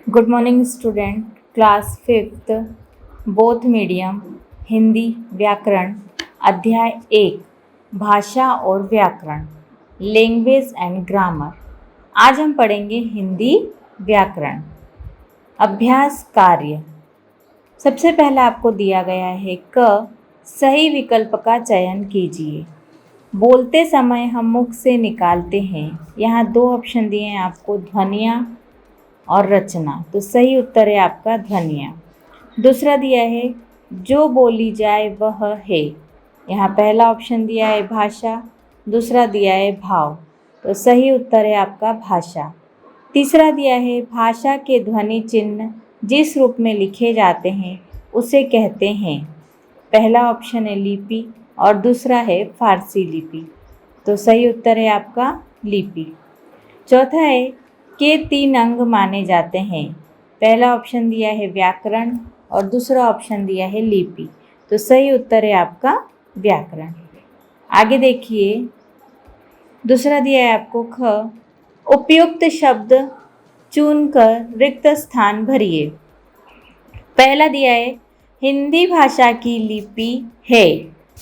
Good morning student. Class fifth both medium Hindi व्याकरण अध्याय 1 भाषा और व्याकरण लैंग्वेज एंड ग्रामर। आज हम पढ़ेंगे हिंदी व्याकरण। अभ्यास कार्य। सबसे पहला आपको दिया गया है क सही विकल्प का चयन कीजिए। बोलते समय हम मुख से निकालते हैं। यहाँ दो ऑप्शन दिए हैं आपको, ध्वनियाँ और रचना। तो सही उत्तर है आपका ध्वनियाँ। दूसरा दिया है जो बोली जाए वह है। यहाँ पहला ऑप्शन दिया है भाषा, दूसरा दिया है भाव। तो सही उत्तर है आपका भाषा। तीसरा दिया है भाषा के ध्वनि चिन्ह जिस रूप में लिखे जाते हैं उसे कहते हैं। पहला ऑप्शन है लिपि और दूसरा है फारसी लिपि। तो सही उत्तर है आपका लिपि। चौथा है के 3 अंग माने जाते हैं। पहला ऑप्शन दिया है व्याकरण और दूसरा ऑप्शन दिया है लिपि। तो सही उत्तर है आपका व्याकरण। आगे देखिए, दूसरा दिया है आपको ख उपयुक्त शब्द चुनकर रिक्त स्थान भरिए। पहला दिया है हिंदी भाषा की लिपि है।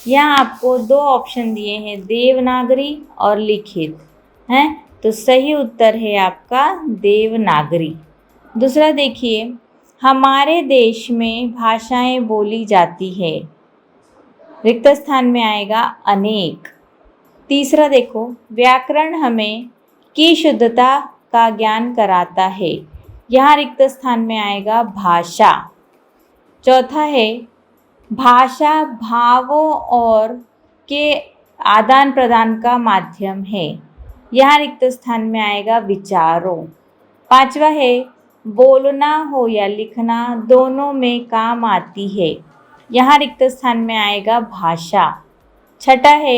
यहाँ आपको दो ऑप्शन दिए हैं, देवनागरी और लिखित हैं। तो सही उत्तर है आपका देवनागरी। दूसरा देखिए, हमारे देश में भाषाएं बोली जाती है। रिक्त स्थान में आएगा अनेक। तीसरा देखो, व्याकरण हमें की शुद्धता का ज्ञान कराता है। यहाँ रिक्त स्थान में आएगा भाषा। चौथा है भाषा भावों और के आदान प्रदान का माध्यम है। यहाँ रिक्त स्थान में आएगा विचारों। पांचवा है बोलना हो या लिखना दोनों में काम आती है। यहाँ रिक्त स्थान में आएगा भाषा। छठा है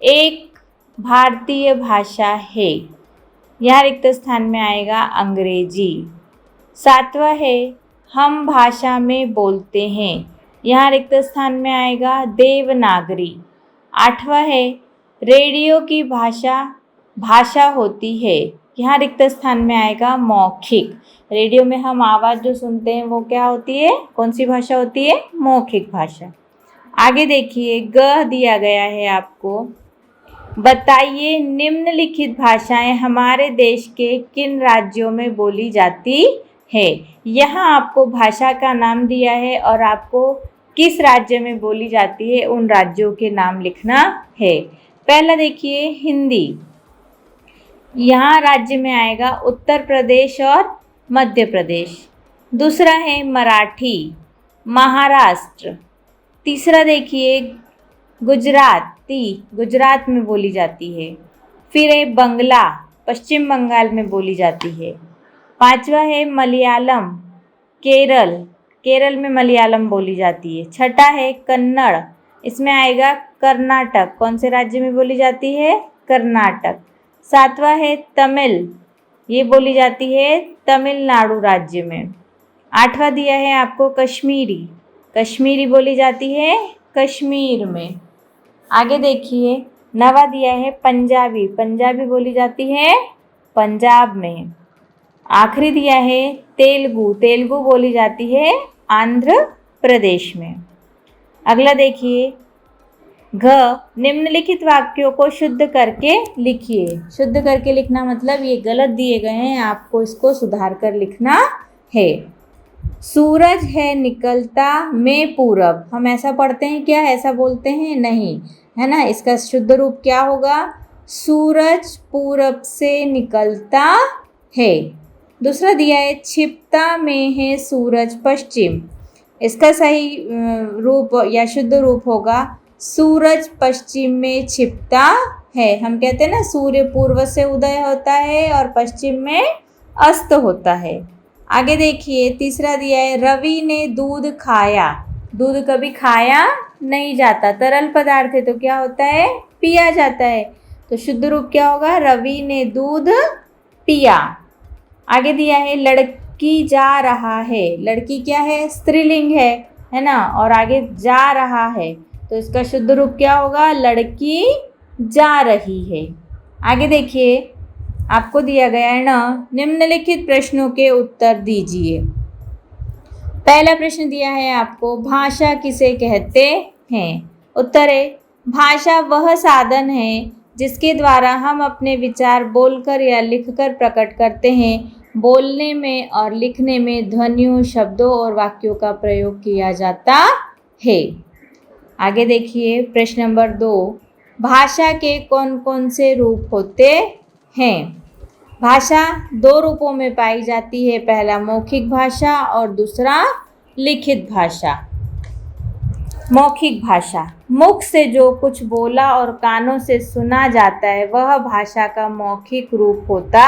एक भारतीय भाषा है। यहाँ रिक्त स्थान में आएगा अंग्रेजी। सातवां है हम भाषा में बोलते हैं। यहाँ रिक्त स्थान में आएगा देवनागरी। आठवां है रेडियो की भाषा होती है। यहाँ रिक्त स्थान में आएगा मौखिक। रेडियो में हम आवाज़ जो सुनते हैं वो क्या होती है, कौन सी भाषा होती है? मौखिक भाषा। आगे देखिए, ग दिया गया है आपको, बताइए निम्नलिखित भाषाएं हमारे देश के किन राज्यों में बोली जाती है। यहाँ आपको भाषा का नाम दिया है और आपको किस राज्य में बोली जाती है उन राज्यों के नाम लिखना है। पहला देखिए हिंदी। यहाँ राज्य में आएगा उत्तर प्रदेश और मध्य प्रदेश। दूसरा है मराठी, महाराष्ट्र। तीसरा देखिए गुजराती, गुजरात में बोली जाती है। फिर है बंगला, पश्चिम बंगाल में बोली जाती है। पांचवा है मलयालम, केरल, केरल में मलयालम बोली जाती है। छठा है कन्नड़, इसमें आएगा कर्नाटक, कौन से राज्य में बोली जाती है? कर्नाटक। सातवां है तमिल, ये बोली जाती है तमिलनाडु राज्य में। आठवां दिया है आपको कश्मीरी, कश्मीरी बोली जाती है कश्मीर में। आगे देखिए, नवा दिया है पंजाबी, पंजाबी बोली जाती है पंजाब में। आखिरी दिया है तेलुगु, तेलुगु बोली जाती है आंध्र प्रदेश में। अगला देखिए, घ निम्नलिखित वाक्यों को शुद्ध करके लिखिए। शुद्ध करके लिखना मतलब ये गलत दिए गए हैं, आपको इसको सुधार कर लिखना है। सूरज है निकलता में पूरब, हम ऐसा पढ़ते हैं क्या? ऐसा बोलते हैं? नहीं, है ना। इसका शुद्ध रूप क्या होगा? सूरज पूरब से निकलता है। दूसरा दिया है छिपता में है सूरज पश्चिम, इसका सही रूप या शुद्ध रूप होगा सूरज पश्चिम में छिपता है। हम कहते हैं ना सूर्य पूर्व से उदय होता है और पश्चिम में अस्त होता है। आगे देखिए, तीसरा दिया है रवि ने दूध खाया। दूध कभी खाया नहीं जाता, तरल पदार्थ है तो क्या होता है? पिया जाता है। तो शुद्ध रूप क्या होगा? रवि ने दूध पिया। आगे दिया है लड़की जा रहा है, लड़की क्या है? स्त्रीलिंग है ना। और आगे जा रहा है तो इसका शुद्ध रूप क्या होगा? लड़की जा रही है। आगे देखिए, आपको दिया गया है न, निम्नलिखित प्रश्नों के उत्तर दीजिए। पहला प्रश्न दिया है आपको, भाषा किसे कहते हैं? उत्तर है, भाषा वह साधन है जिसके द्वारा हम अपने विचार बोलकर या लिखकर प्रकट करते हैं। बोलने में और लिखने में ध्वनियों, शब्दों और वाक्यों का प्रयोग किया जाता है। आगे देखिए प्रश्न नंबर 2, भाषा के कौन कौन से रूप होते हैं? भाषा 2 रूपों में पाई जाती है, पहला मौखिक भाषा और दूसरा लिखित भाषा। मौखिक भाषा, मुख से जो कुछ बोला और कानों से सुना जाता है वह भाषा का मौखिक रूप होता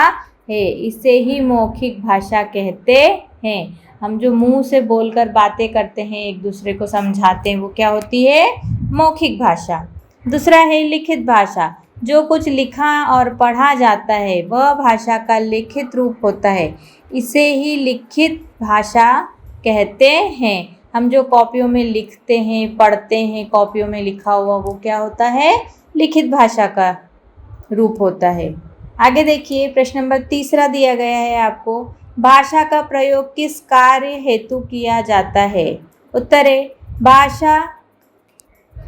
है, इसे ही मौखिक भाषा कहते हैं। हम जो मुंह से बोलकर बातें करते हैं, एक दूसरे को समझाते हैं, वो क्या होती है? मौखिक भाषा। दूसरा है लिखित भाषा, जो कुछ लिखा और पढ़ा जाता है वह भाषा का लिखित रूप होता है, इसे ही लिखित भाषा कहते हैं। हम जो कॉपियों में लिखते हैं, पढ़ते हैं, कॉपियों में लिखा हुआ वो क्या होता है? लिखित भाषा का रूप होता है। आगे देखिए प्रश्न नंबर 3 दिया गया है आपको, भाषा का प्रयोग किस कार्य हेतु किया जाता है? उत्तर है, भाषा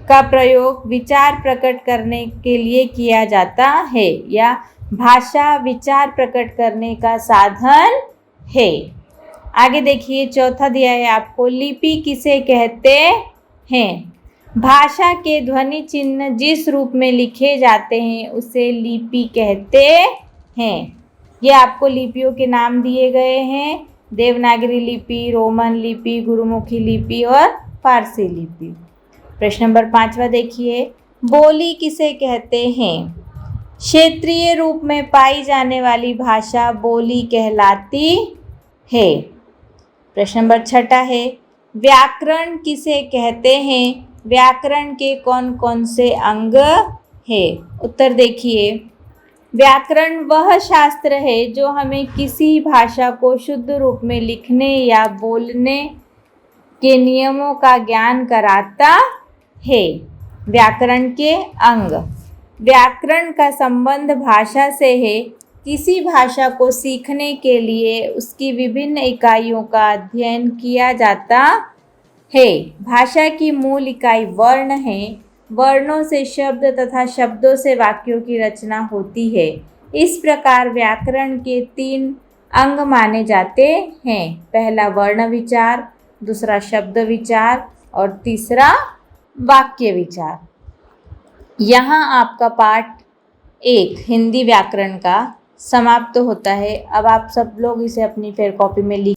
का प्रयोग विचार प्रकट करने के लिए किया जाता है या भाषा विचार प्रकट करने का साधन है। आगे देखिए चौथा दिया है आपको, लिपि किसे कहते हैं? भाषा के ध्वनि चिन्ह जिस रूप में लिखे जाते हैं उसे लिपि कहते हैं। ये आपको लिपियों के नाम दिए गए हैं, देवनागरी लिपि, रोमन लिपि, गुरुमुखी लिपि और फारसी लिपि। प्रश्न नंबर 5 देखिए, बोली किसे कहते हैं? क्षेत्रीय रूप में पाई जाने वाली भाषा बोली कहलाती है। प्रश्न नंबर 6 है, व्याकरण किसे कहते हैं? व्याकरण के कौन कौन से अंग हैं? उत्तर देखिए, व्याकरण वह शास्त्र है जो हमें किसी भाषा को शुद्ध रूप में लिखने या बोलने के नियमों का ज्ञान कराता है। व्याकरण के अंग, व्याकरण का संबंध भाषा से है। किसी भाषा को सीखने के लिए उसकी विभिन्न इकाइयों का अध्ययन किया जाता है। भाषा की मूल इकाई वर्ण है। वर्णों से शब्द तथा शब्दों से वाक्यों की रचना होती है। इस प्रकार व्याकरण के 3 अंग माने जाते हैं, पहला वर्ण विचार, दूसरा शब्द विचार और तीसरा वाक्य विचार। यहाँ आपका पाठ 1 हिंदी व्याकरण का समाप्त होता है। अब आप सब लोग इसे अपनी फेयर कॉपी में लिख